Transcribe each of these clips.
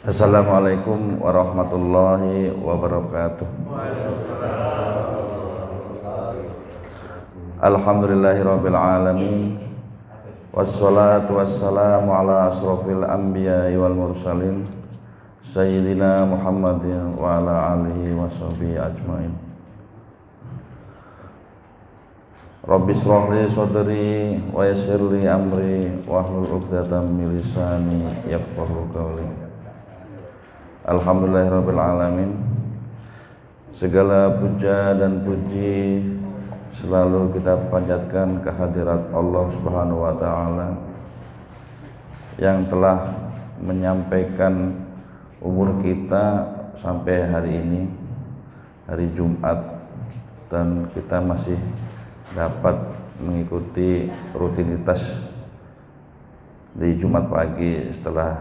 Assalamualaikum warahmatullahi wabarakatuh. Alhamdulillahirabbil alamin. Wassalatu wassalamu ala asrofil anbiya'i wal mursalin Sayyidina Muhammadin wa ala alihi wa sahbihi ajmain. Rabbi shrah li sadri wa yassir li amri wahlul 'uqdatam min lisani yafqahu qawli. Alhamdulillahirabbil alamin. Segala puja dan puji selalu kita panjatkan kehadirat Allah Subhanahu wa taala yang telah menyampaikan umur kita sampai hari ini, hari Jumat, dan kita masih dapat mengikuti rutinitas di Jumat pagi setelah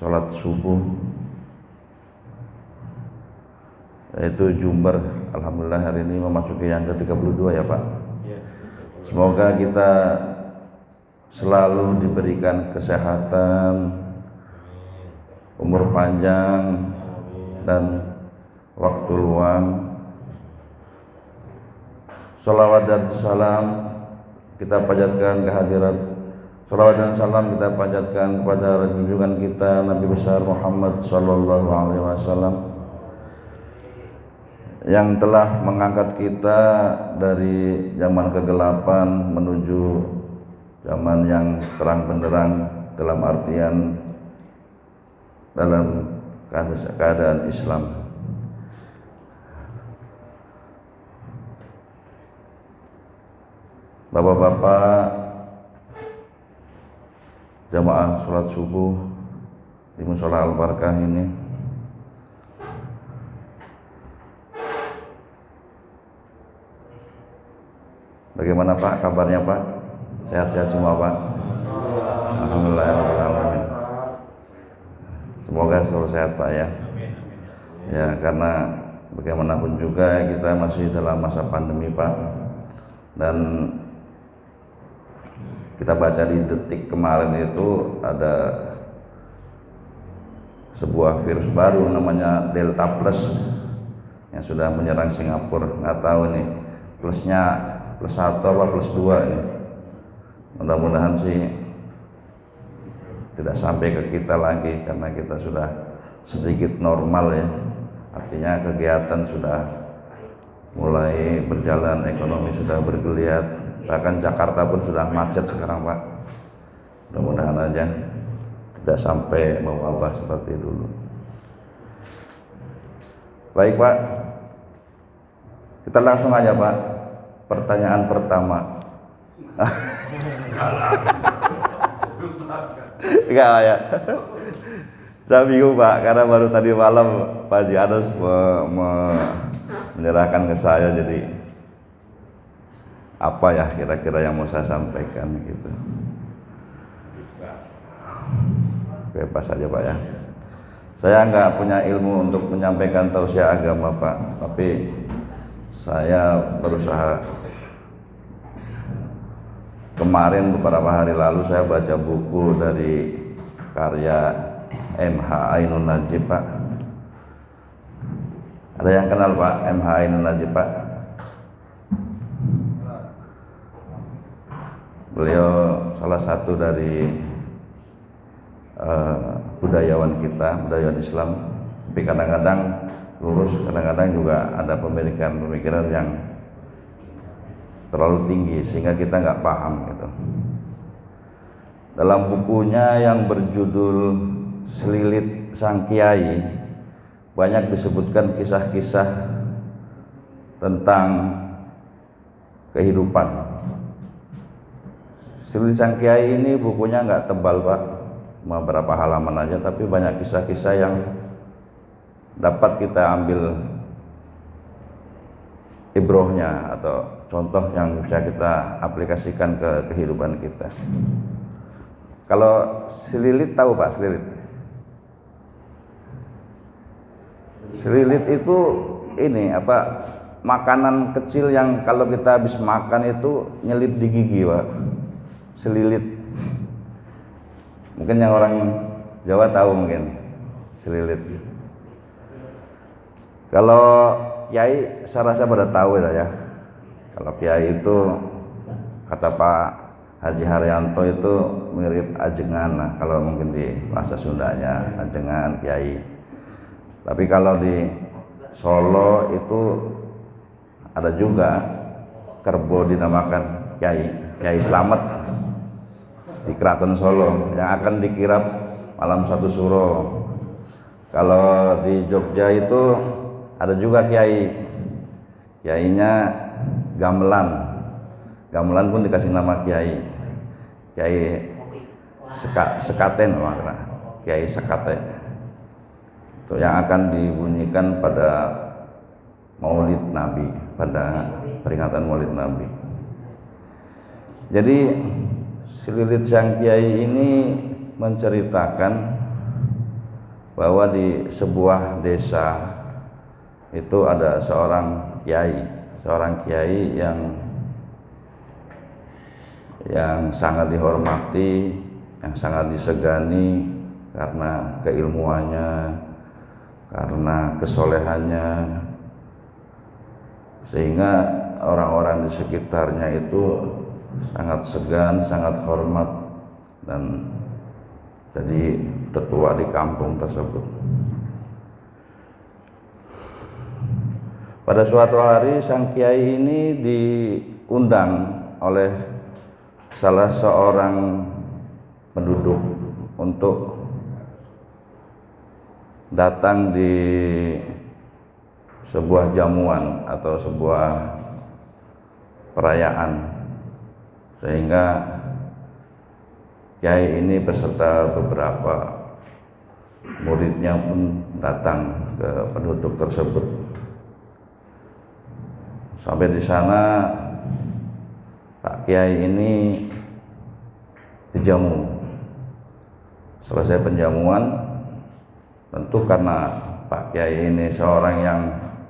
sholat subuh, yaitu Jumber. Alhamdulillah hari ini memasuki yang ke-32 ya Pak. Semoga kita selalu diberikan kesehatan, umur panjang, dan waktu luang. Sholawat dan salam kita panjatkan kehadirat. Sholawat dan salam kita panjatkan kepada junjungan kita Nabi besar Muhammad sallallahu alaihi wasallam yang telah mengangkat kita dari zaman kegelapan menuju zaman yang terang benderang, dalam artian dalam keadaan Islam. Bapak-bapak jamaah sholat subuh di Mushola Al-Barakah ini, bagaimana Pak kabarnya Pak? Sehat-sehat semua Pak? Alhamdulillahirrahmanirrahim. Semoga selalu sehat Pak ya. Ya, karena bagaimanapun juga kita masih dalam masa pandemi Pak. Dan kita baca di Detik kemarin itu ada sebuah virus baru namanya Delta Plus yang sudah menyerang Singapura. Nggak tahu nih plusnya plus 1 apa plus 2 ini. Mudah-mudahan sih tidak sampai ke kita lagi karena kita sudah sedikit normal ya. Artinya kegiatan sudah mulai berjalan, ekonomi sudah bergeliat, bahkan Jakarta pun sudah macet sekarang Pak. Mudah-mudahan aja tidak sampai mewabah seperti dulu. Baik Pak, kita langsung aja Pak. Pertanyaan pertama. Enggak ya. Saya bingung Pak, karena baru tadi malam Pak Haji Anas menyerahkan ke saya, jadi apa ya kira-kira yang mau saya sampaikan gitu. Bebas saja Pak ya. Saya nggak punya ilmu untuk menyampaikan tausiah agama Pak, tapi saya berusaha. Kemarin beberapa hari lalu saya baca buku dari karya MH Ainun Najib Pak. Ada yang kenal Pak MH Ainun Najib Pak? Beliau salah satu dari budayawan kita, budayawan Islam. Tapi kadang-kadang lurus, kadang-kadang juga ada pemikiran-pemikiran yang terlalu tinggi sehingga kita nggak paham gitu. Dalam bukunya yang berjudul Selilit Sang Kiai, banyak disebutkan kisah-kisah tentang kehidupan. Selilit Sang Kiai ini bukunya nggak tebal Pak, cuma berapa halaman aja, tapi banyak kisah-kisah yang dapat kita ambil ibrohnya atau contoh yang bisa kita aplikasikan ke kehidupan kita. Kalau selilit tahu Pak selilit? Selilit itu ini apa? Makanan kecil yang kalau kita habis makan itu nyelip di gigi Pak. Selilit. Mungkin yang orang Jawa tahu mungkin. selilit. Kalau kiai saya rasa pada tahu lah ya. Kalau kiai itu kata Pak Haji Haryanto itu mirip ajengan lah, kalau mungkin di bahasa Sundanya ajengan kiai. Tapi kalau di Solo itu ada juga kerbo dinamakan Kiai Slamet di Keraton Solo yang akan dikirap malam 1 Suro. Kalau di Jogja itu ada juga kiainya Gamelan pun dikasih nama Kiai Sekaten, makna Kiai Sekate. Itu yang akan dibunyikan pada Maulid Nabi, pada peringatan Maulid Nabi. Jadi selilit sang kiai ini menceritakan bahwa di sebuah desa itu ada seorang kiai yang sangat dihormati, yang sangat disegani karena keilmuannya, karena kesolehannya, sehingga orang-orang di sekitarnya itu sangat segan, sangat hormat, dan jadi tetua di kampung tersebut. Pada suatu hari sang kiai ini diundang oleh salah seorang penduduk untuk datang di sebuah jamuan atau sebuah perayaan, sehingga kiai ini beserta beberapa muridnya pun datang ke penduduk tersebut. Sampai di sana Pak Kiai ini dijamu. Selesai penjamuan, tentu karena Pak Kiai ini seorang yang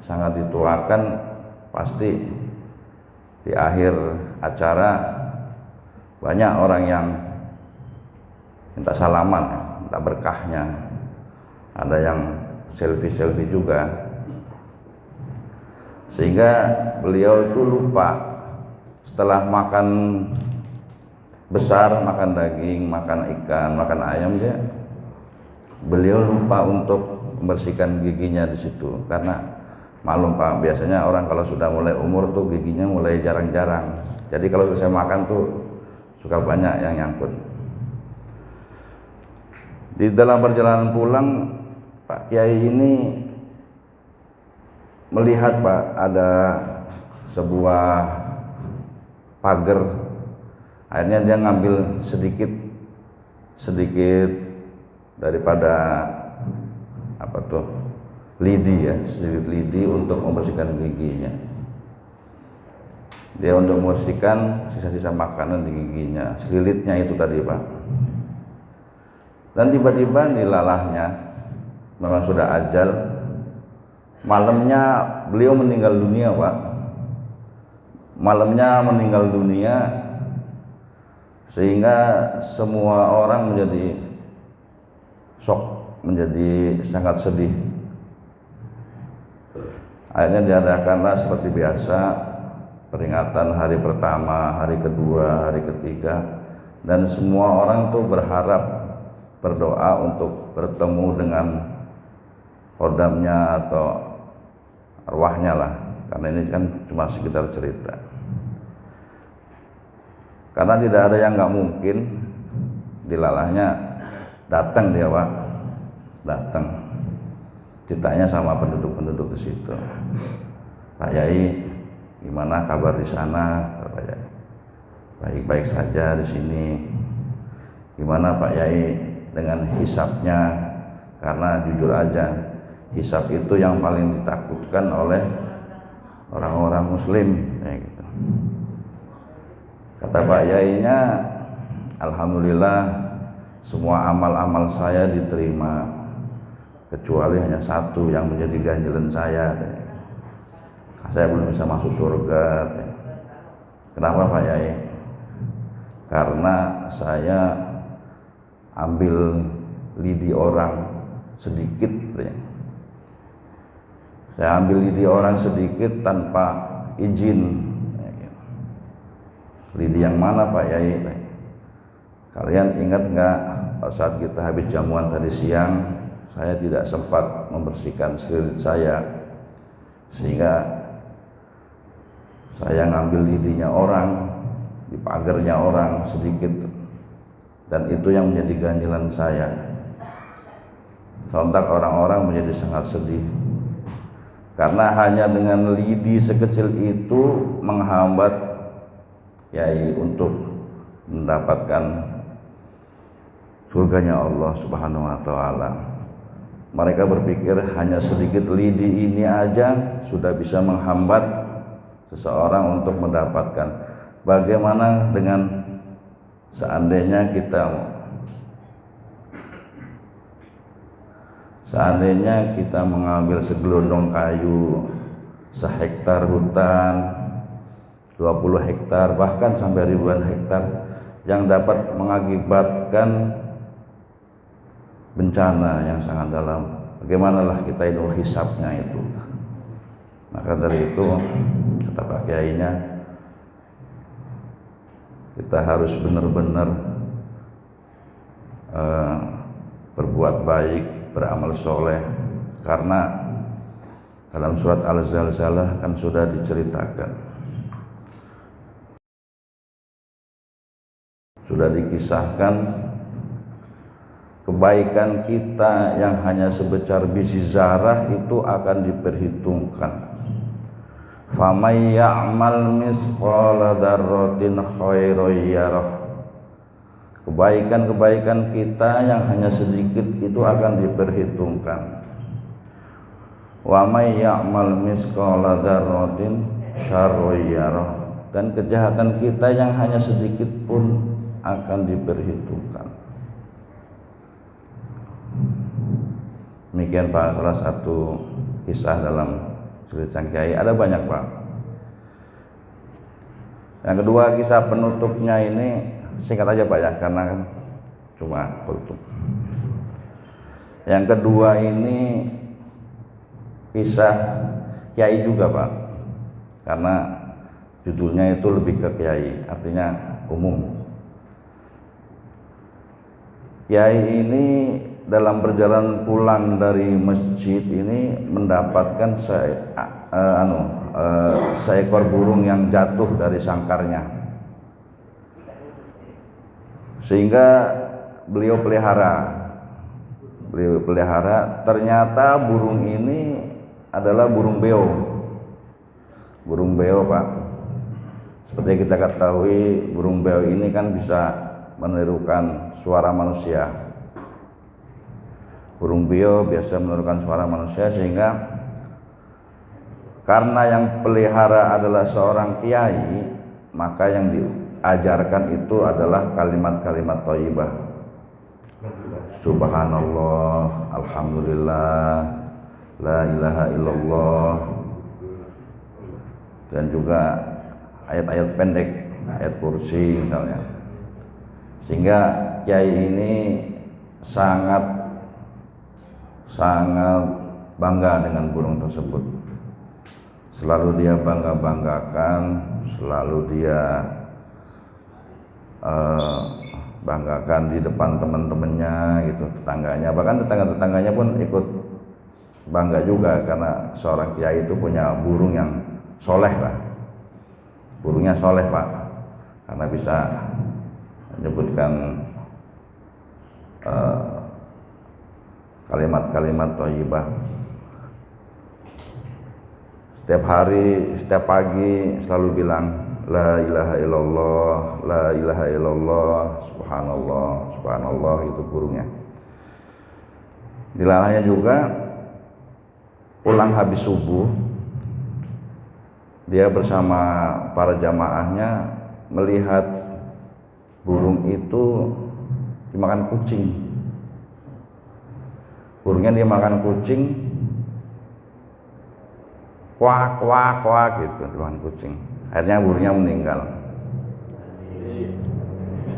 sangat dituakan, pasti di akhir acara banyak orang yang minta salaman, minta berkahnya. Ada yang selfie juga. Sehingga beliau itu lupa, setelah makan besar, makan daging, makan ikan, makan ayam, beliau lupa untuk membersihkan giginya di situ. Karena malum Pak, biasanya orang kalau sudah mulai umur tuh giginya mulai jarang-jarang. Jadi kalau selesai makan tuh suka banyak yang nyangkut. Di dalam perjalanan pulang, Pak Kiai ini melihat Pak ada sebuah pagar. Akhirnya dia ngambil sedikit daripada lidi sedikit lidi untuk membersihkan giginya. Dia untuk membersihkan sisa-sisa makanan di giginya, selilitnya itu tadi Pak. Dan tiba-tiba nilalahnya, memang sudah ajal. Malamnya beliau meninggal dunia Pak. Malamnya meninggal dunia, sehingga semua orang menjadi shock, menjadi sangat sedih. Akhirnya diadakanlah seperti biasa peringatan hari pertama, hari kedua, hari ketiga, dan semua orang tuh berdoa untuk bertemu dengan kodamnya atau arwahnya lah, karena ini kan cuma sekitar cerita. Karena tidak ada yang nggak mungkin dilalahnya datang dia Pak, datang. Ceritanya sama penduduk-penduduk di situ. Pak Yai, gimana kabar di sana? Pak Yai, baik-baik saja di sini. Gimana Pak Yai dengan hisabnya? Karena jujur aja, hisab itu yang paling ditakutkan oleh orang-orang Muslim, kayak gitu. Kata Pak Yainya, alhamdulillah semua amal-amal saya diterima, kecuali hanya satu yang menjadi ganjalan saya. Saya belum bisa masuk surga. Kenapa Pak Yai? Karena saya ambil lidi orang sedikit ya. Saya ambil lidi orang sedikit tanpa izin. Lidi yang mana Pak Yai? Kalian ingat nggak saat kita habis jamuan tadi siang, saya tidak sempat membersihkan selilit saya, sehingga saya ngambil lidinya orang, di pagarnya orang sedikit, dan itu yang menjadi ganjilan saya. Sontak orang-orang menjadi sangat sedih, karena hanya dengan lidi sekecil itu menghambat Yai untuk mendapatkan surganya Allah Subhanahu wa taala. Mereka berpikir hanya sedikit lidi ini aja sudah bisa menghambat seseorang untuk mendapatkan. Bagaimana dengan seandainya kita mengambil segelondong kayu, sehektar hutan, 20 hektar, bahkan sampai ribuan hektar yang dapat mengakibatkan bencana yang sangat dalam. Bagaimanalah kita itu hisapnya itu. Maka dari itu kata Pak Kiainya, kita harus benar-benar berbuat baik, beramal soleh, karena dalam surat Al-Zalzalah kan sudah diceritakan, sudah dikisahkan kebaikan kita yang hanya sebesar biji zarah itu akan diperhitungkan. Faman ya'mal misqala dzarratin khairan yarah. Kebaikan-kebaikan kita yang hanya sedikit itu akan diperhitungkan. Wa may ya'mal misqala dzarratin syarran yarah. Dan kejahatan kita yang hanya sedikit pun akan diperhitungkan. Demikian Pak, salah satu kisah dalam cerita Sang Kiai. Ada banyak Pak. Yang kedua, kisah penutupnya ini singkat aja Pak ya, karena kan cuma penutup. Yang kedua ini kisah Kiai juga Pak, karena judulnya itu lebih ke Kiai, artinya umum. Kiai ini dalam perjalanan pulang dari masjid ini mendapatkan seekor burung yang jatuh dari sangkarnya, sehingga beliau pelihara. Ternyata burung ini adalah burung beo Pak. Seperti kita ketahui, burung beo ini kan bisa menirukan suara manusia. Burung beo biasa menirukan suara manusia, sehingga karena yang pelihara adalah seorang kiai, maka yang diajarkan itu adalah kalimat-kalimat thayyibah. Subhanallah, alhamdulillah, la ilaha illallah, dan juga ayat-ayat pendek, ayat kursi misalnya. Sehingga kiai ini sangat bangga dengan burung tersebut. Selalu dia banggakan, selalu dia banggakan di depan teman-temannya gitu, tetangganya, bahkan tetangga-tetangganya pun ikut bangga juga, karena seorang kiai itu punya burung yang soleh lah. Burungnya soleh Pak, karena bisa menyebutkan kalimat-kalimat thayyibah. Setiap hari, setiap pagi selalu bilang la ilaha illallah, la ilaha illallah, subhanallah, subhanallah, itu burungnya. Dilarangnya juga pulang habis subuh, dia bersama para jamaahnya melihat burung itu dimakan kucing. Burungnya dia makan kucing, kuak kuak kuak gitu, dimakan kucing. Akhirnya burungnya meninggal.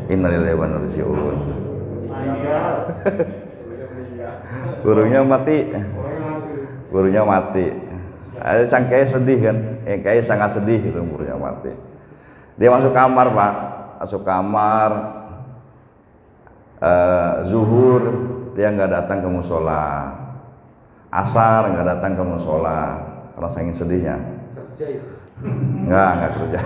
Innalillahi wa inna ilaihi raji'un. Burungnya mati. Burungnya mati. Ada cangkai sedih kan, kayak sangat sedih itu burungnya mati. Dia masuk kamar Pak, masuk kamar, zuhur dia nggak datang ke musola, asar nggak datang ke musola karena saking sedihnya. Nggak kerja.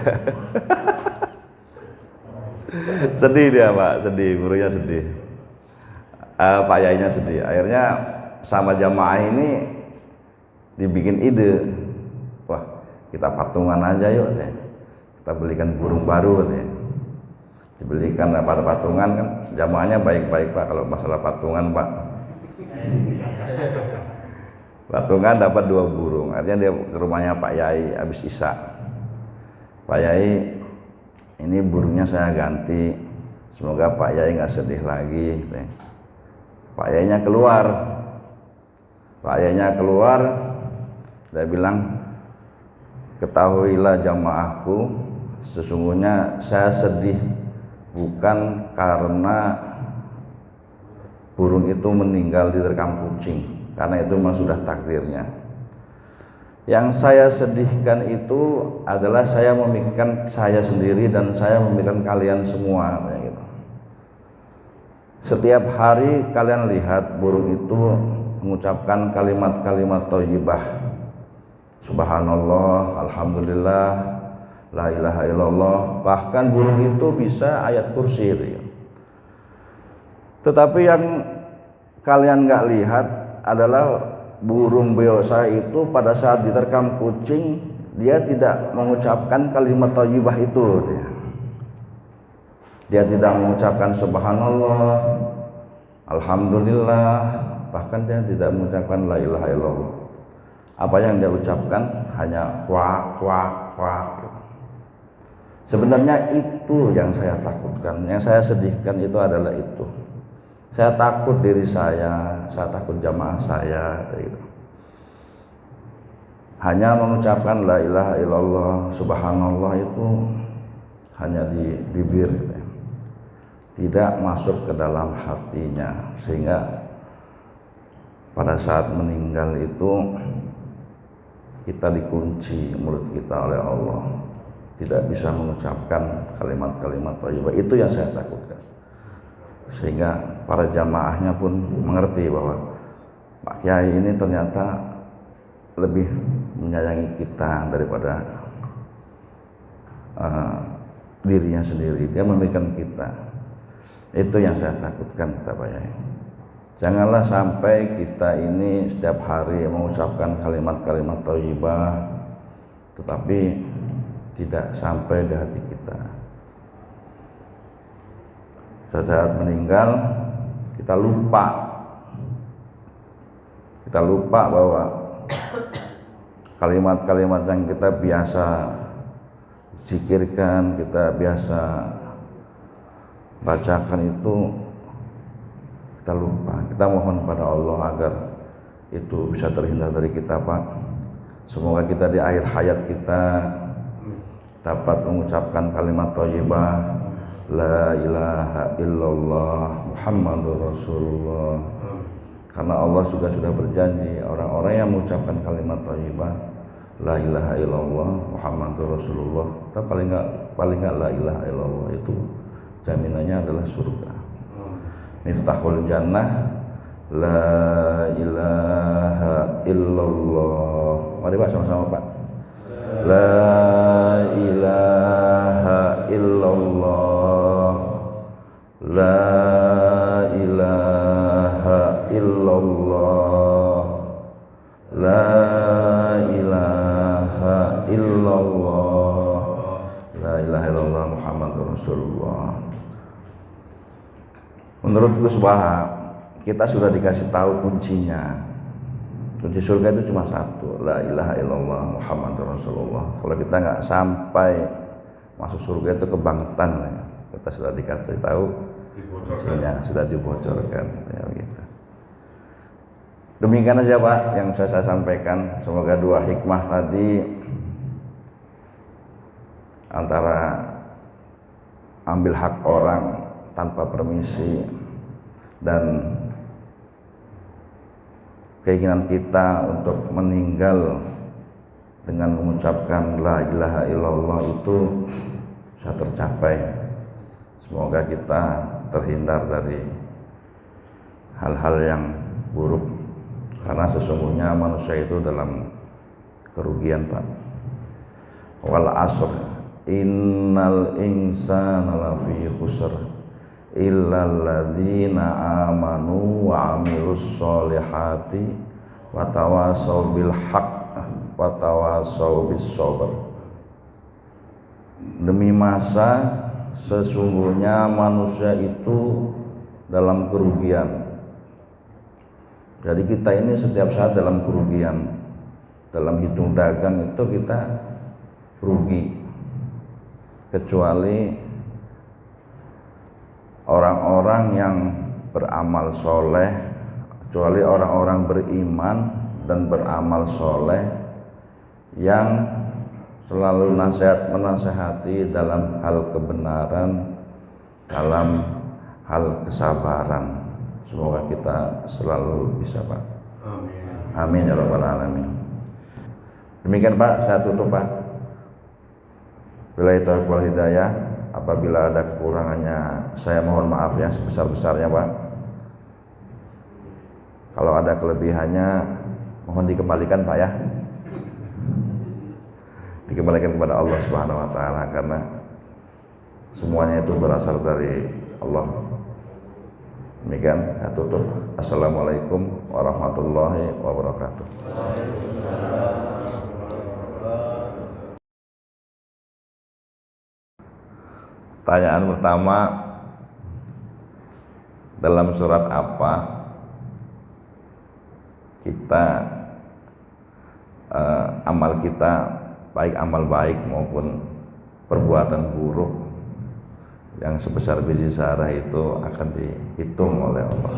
Sedih dia Pak, sedih, burungnya sedih. Pak Yainya sedih. Akhirnya sama jamaah ini dibikin ide, wah kita patungan aja yuk deh, kita belikan burung baru deh. Dibelikan pada patungan kan, jamaahnya baik-baik Pak kalau masalah patungan Pak. Patungan dapat 2 burung, akhirnya dia ke rumahnya Pak Yai habis Isya. Pak Yai, ini burungnya saya ganti, semoga Pak Yai nggak sedih lagi deh. Pak Yainya keluar, dia bilang, ketahuilah jamaahku, sesungguhnya saya sedih bukan karena burung itu meninggal diterkam kucing, karena itu memang sudah takdirnya. Yang saya sedihkan itu adalah saya memikirkan saya sendiri dan saya memikirkan kalian semua. Gitu. Setiap hari kalian lihat burung itu mengucapkan kalimat-kalimat thayyibah, subhanallah, alhamdulillah, la ilaha illallah, bahkan burung itu bisa ayat kursi gitu. Tetapi yang kalian nggak lihat adalah burung beosa itu pada saat diterkam kucing dia tidak mengucapkan kalimat thayyibah itu. Dia tidak mengucapkan subhanallah, alhamdulillah, bahkan dia tidak mengucapkan la ilaha illallah. Apa yang dia ucapkan hanya kuak kuak kuak. Sebenarnya itu yang saya takutkan, yang saya sedihkan itu adalah itu. Saya takut diri saya takut jamaah saya gitu. Hanya mengucapkan la ilaha illallah, subhanallah itu hanya di bibir gitu. Tidak masuk ke dalam hatinya, sehingga pada saat meninggal itu kita dikunci mulut kita oleh Allah, tidak bisa mengucapkan kalimat-kalimat thayyibah. Itu yang saya takutkan, sehingga para jamaahnya pun mengerti bahwa Pak Kiai ini ternyata lebih menyayangi kita daripada dirinya sendiri. Dia memikirkan kita. Itu yang saya takutkan, kata Pak Yai. Janganlah sampai kita ini setiap hari mengucapkan kalimat-kalimat thayyibah tetapi tidak sampai di hati kita. Saat meninggal kita lupa bahwa kalimat-kalimat yang kita biasa zikirkan, kita biasa bacakan itu kita lupa. Kita mohon pada Allah agar itu bisa terhindar dari kita Pak. Semoga kita di akhir hayat kita dapat mengucapkan kalimat thayyibah la ilaha illallah Muhammadur Rasulullah. Karena Allah juga sudah berjanji orang-orang yang mengucapkan kalimat thayyibah la ilaha illallah Muhammadur Rasulullah, atau paling enggak la ilaha illallah, itu jaminannya adalah surga. Miftahul jannah la ilaha illallah. Mari Pak sama-sama Pak. La ilaha illallah, la ilaha illallah, la ilaha illallah, la ilaha illallah Muhammadur Rasulullah. Menurut Gus Baha, kita sudah dikasih tahu kuncinya. Kunci surga itu cuma satu, la ilaha illallah Muhammadur Rasulullah. Kalau kita nggak sampai masuk surga itu kebangetan ya. Kita sudah dikasih tahu kuncinya, sudah dibocorkan ya, begitu. Demikian aja Pak yang saya sampaikan. Semoga dua hikmah tadi, antara ambil hak orang tanpa permisi dan keinginan kita untuk meninggal dengan mengucapkan la ilaha illallah itu bisa tercapai. Semoga kita terhindar dari hal-hal yang buruk, karena sesungguhnya manusia itu dalam kerugian, Pak. Wal asr innal insana lafi khusr illal ladzina amanu wa amilus solihati wa tawasaw bil haqq wa tawasaw bis sabr. Demi masa sesungguhnya manusia itu dalam kerugian. Jadi kita ini setiap saat dalam kerugian. Dalam hitung dagang itu kita rugi, kecuali orang-orang yang beramal soleh, kecuali orang-orang beriman dan beramal soleh yang selalu menasehati dalam hal kebenaran, dalam hal kesabaran. Semoga kita selalu bisa, Pak. Amin ya rabbal alamin. Demikian, Pak, saya tutup, Pak. Billahi taufiq wal hidayah. Apabila ada kekurangannya, saya mohon maaf yang sebesar-besarnya, Pak. Kalau ada kelebihannya, mohon dikembalikan, Pak, ya. Dikembalikan kepada Allah Subhanahu wa taala, karena semuanya itu berasal dari Allah. Demikian saya tutup. Assalamualaikum warahmatullahi wabarakatuh. Pertanyaan pertama, dalam surat apa kita amal kita, baik amal baik maupun perbuatan buruk yang sebesar biji zarah itu akan dihitung oleh Allah?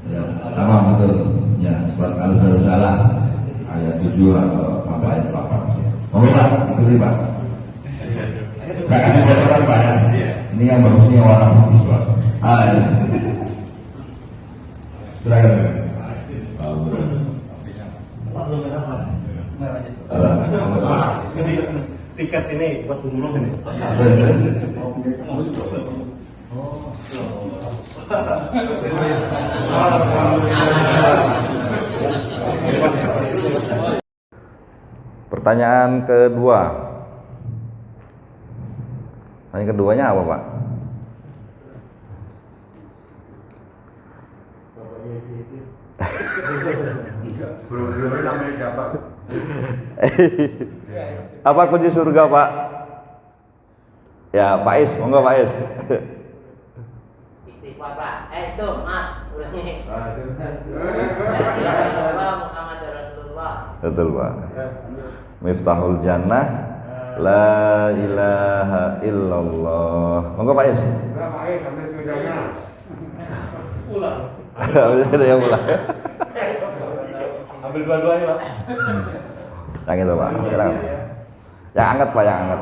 Ya, pertama betul. Ya, surat Al-Zalzalah ayat 7 atau ayat 8. Mau Pak, ikuti Pak. Saya kasih bocoran, Pak, ya. Ini yang bagusnya warna putih, Pak. Ya. Silakan. Tiket ini buat umroh ini. Pertanyaan kedua. Pertanyaan keduanya apa, Pak? Namanya siapa? Apa kunci surga, Pak? Ya, Pak Is, monggo Pak Is. Istighfar, Pak. Itu maaf, ulangi. La ilaha illallah Muhammadur Rasulullah. Betul, Pak. Miftahul jannah la ilaha illallah. Monggo Pak Is. Pak Is, sampai sudahnya. Pulang. Ada yang pulang. Ambil dua-duanya, Pak. Yang itu, Pak. Silakan. Yang anget, Pak, yang anget.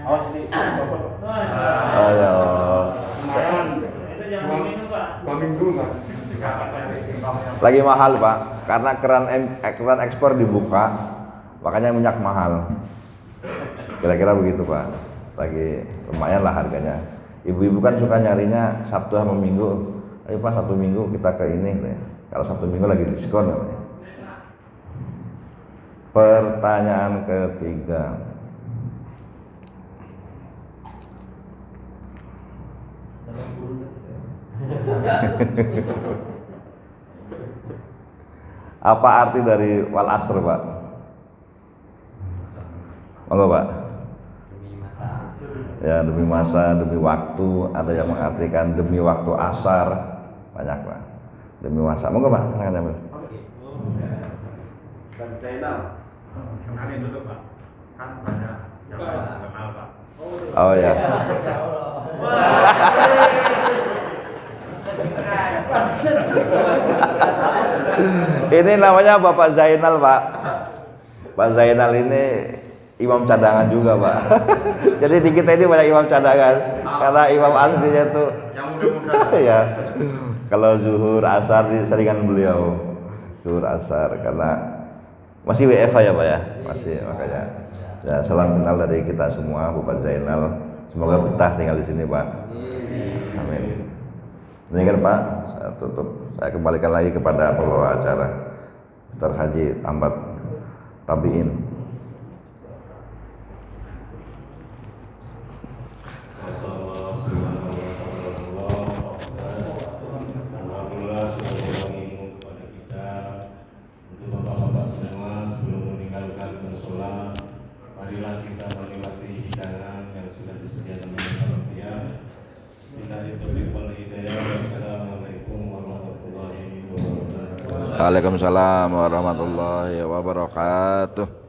Awas nih. Ayo. Kemarin. Dua minggu, Pak. Lagi mahal, Pak, karena keran ekspor dibuka, makanya minyak mahal. Kira-kira begitu, Pak. Lagi lumayan lah harganya. Ibu-ibu kan suka nyarinya Sabtu sama Minggu. Ayo Pak, Sabtu Minggu kita ke ini. Kalau Sabtu Minggu lagi diskon. Pertanyaan ketiga. Apa arti dari wal asr, Pak? Monggo, Pak. Demi masa. Ya, demi masa, demi waktu. Ada yang mengartikan demi waktu asar. Banyak, Pak. Demi masa. Monggo, Pak. Silakan ambil. Dan Zainal. Kenalin dulu, Pak. Kan banyak yang kenal, Pak. Oh ya. Ini namanya Bapak Zainal, Pak. Pak Zainal ini imam cadangan juga Pak. Jadi di kita ini banyak imam cadangan karena imam aslinya tuh Yang muda-muda. ya. Kalau zuhur asar disaringan beliau. Zuhur asar karena masih WFH ya Pak ya. Masih makanya. Ya, salam kenal dari kita semua Bapak Zainal. Semoga betah tinggal di sini Pak. Amin. Demikian Pak, saya tutup. Saya kembalikan lagi kepada pembawa acara Dr. Haji Tambat Tabiin. Alhamdulillah sudah berilmu kepada kita. Untuk bapak-bapak semua sebelum meninggalkan musola, marilah kita menikmati hidangan yang sudah disediakan oleh panitia. Kita itu hidayah. Wassalamualaikum warahmatullahi wabarakatuh. Waalaikumsalam warahmatullahi wabarakatuh.